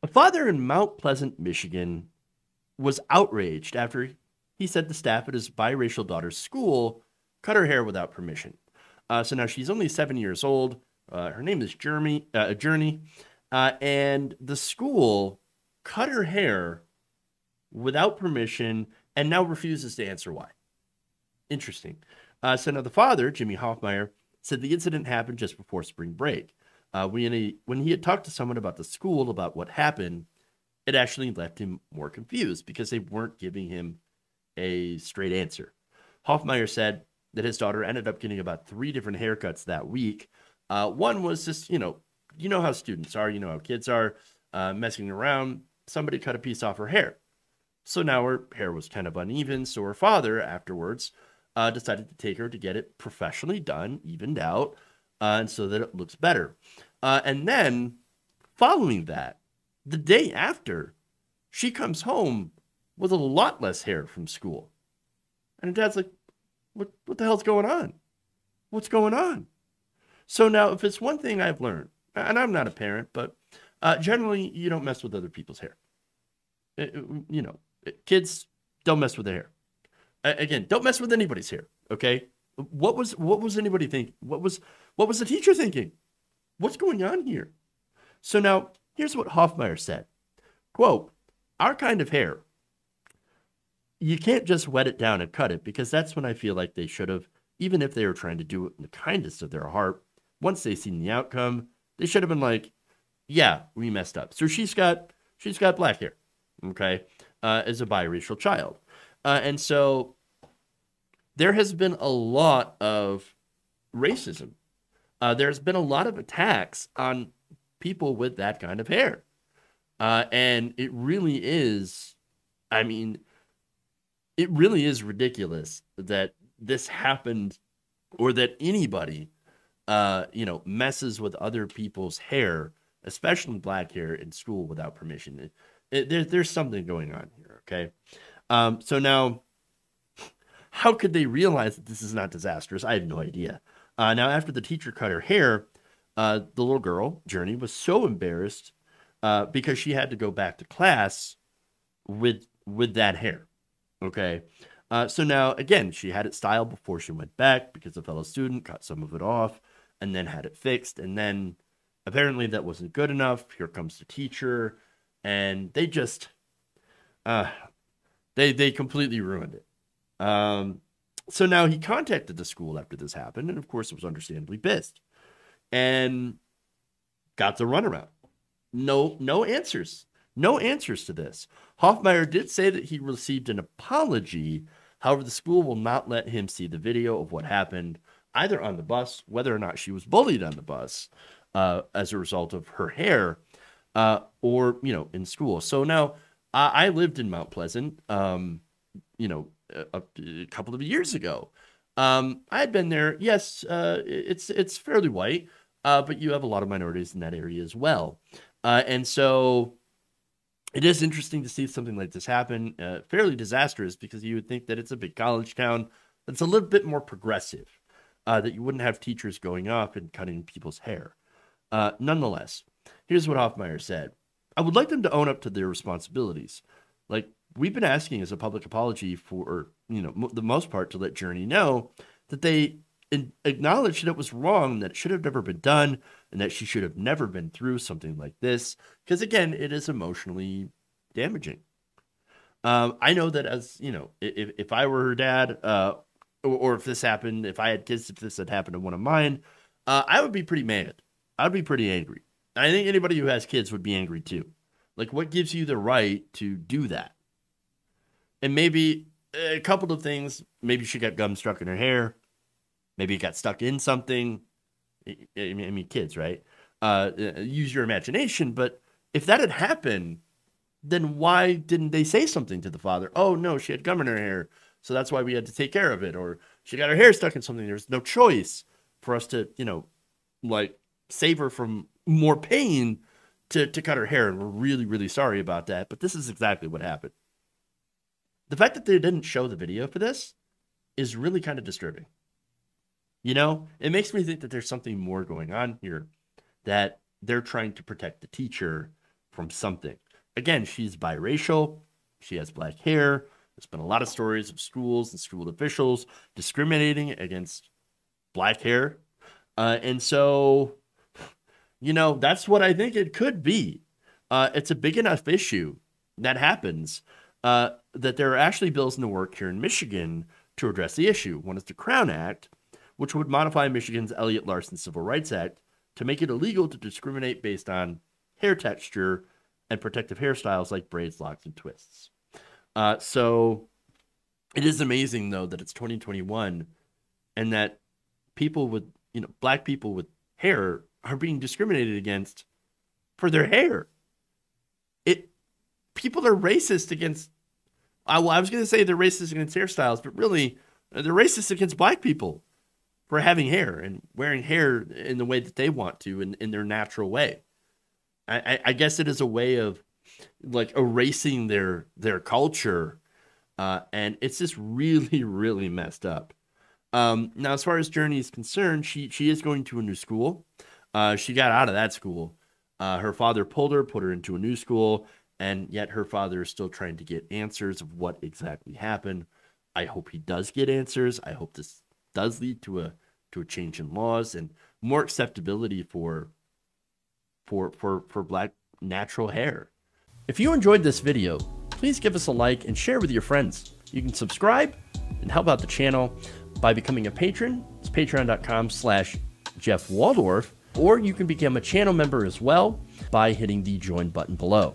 A father in Mount Pleasant, Michigan, was outraged after he said the staff at his biracial daughter's school cut her hair without permission. So now she's only 7 years old. Her name is Journey, and the school cut her hair without permission and now refuses to answer why. Interesting. So now the father, Jimmy Hoffmeyer, said the incident happened just before spring break. When he had talked to someone about the school about what happened, it actually left him more confused because they weren't giving him a straight answer. Hoffmeyer said that his daughter ended up getting about 3 different haircuts that week. One was just, you know how students are, you know how kids are, messing around. Somebody cut a piece off her hair. So now her hair was kind of uneven. So her father afterwards decided to take her to get it professionally done, evened out, and so that it looks better. And then following that, the day after, she comes home with a lot less hair from school. And her dad's like, what the hell's going on? What's going on? So now, if it's one thing I've learned, and I'm not a parent, but generally, you don't mess with other people's hair. You know, kids don't mess with their hair. Again, don't mess with anybody's hair. Okay. What was anybody thinking? What was the teacher thinking? What's going on here? So now here's what Hoffmeyer said. Quote, our kind of hair, you can't just wet it down and cut it because that's when I feel like they should have, even if they were trying to do it in the kindest of their heart, once they seen the outcome, they should have been like, yeah, we messed up. So she's got black hair, okay, as a biracial child. And so there has been a lot of racism. There's been a lot of attacks on people with that kind of hair. And it really is, I mean, it really is ridiculous that this happened or that anybody, messes with other people's hair, especially black hair in school without permission. There's something going on here. Okay. So now, how could they realize that this is not disastrous? I have no idea. Now, after the teacher cut her hair, the little girl, Journey, was so embarrassed because she had to go back to class with that hair. Okay. So now, again, she had it styled before she went back because a fellow student cut some of it off and then had it fixed. And then apparently that wasn't good enough. Here comes the teacher, and they just, uh, they completely ruined it. So now he contacted the school after this happened, and of course, it was understandably pissed and got the runaround. No answers. No answers to this. Hoffmeyer did say that he received an apology. However, the school will not let him see the video of what happened either on the bus, whether or not she was bullied on the bus as a result of her hair, or, in school. So now I lived in Mount Pleasant, a couple of years ago. I had been there. Yes, it's fairly white, but you have a lot of minorities in that area as well. And so it is interesting to see something like this happen, fairly disastrous, because you would think that it's a big college town that's a little bit more progressive, that you wouldn't have teachers going up and cutting people's hair. Nonetheless, here's what Hoffmeyer said. I would like them to own up to their responsibilities. Like, we've been asking as a public apology for, the most part, to let Journey know that they acknowledged that it was wrong, that it should have never been done, and that she should have never been through something like this. Because again, it is emotionally damaging. I know that as if I were her dad, or if this happened, if I had kids, if this had happened to one of mine, I would be pretty mad. I'd be pretty angry. I think anybody who has kids would be angry too. Like, what gives you the right to do that? And maybe a couple of things. Maybe she got gum stuck in her hair. Maybe it got stuck in something. I mean, kids, right? Use your imagination. But if that had happened, then why didn't they say something to the father? Oh, no, she had gum in her hair, so that's why we had to take care of it. Or she got her hair stuck in something. There's no choice for us to, save her from more pain to cut her hair. And we're really, really sorry about that. But this is exactly what happened. The fact that they didn't show the video for this is really kind of disturbing. It makes me think that there's something more going on here, that they're trying to protect the teacher from something. Again, she's biracial. She has black hair. There's been a lot of stories of schools and school officials discriminating against black hair. And so, that's what I think it could be. It's a big enough issue that happens that there are actually bills in the work here in Michigan to address the issue. One is the Crown Act, which would modify Michigan's Elliott Larson Civil Rights Act to make it illegal to discriminate based on hair texture and protective hairstyles like braids, locks, and twists. So it is amazing, though, that it's 2021 and that people with, black people with hair are being discriminated against for their hair. People are racist against, I was going to say they're racist against hairstyles, but really they're racist against black people for having hair and wearing hair in the way that they want to, in their natural way. I guess it is a way of like erasing their culture, and it's just really, really messed up. Now, as far as Journey is concerned, she is going to a new school. She got out of that school. Her father pulled her, put her into a new school, and yet her father is still trying to get answers of what exactly happened. I hope he does get answers. I hope this does lead to a change in laws and more acceptability for black natural hair. If you enjoyed this video, please give us a like and share with your friends. You can subscribe and help out the channel by becoming a patron. It's patreon.com/Jeff Waldorf, or you can become a channel member as well by hitting the join button below.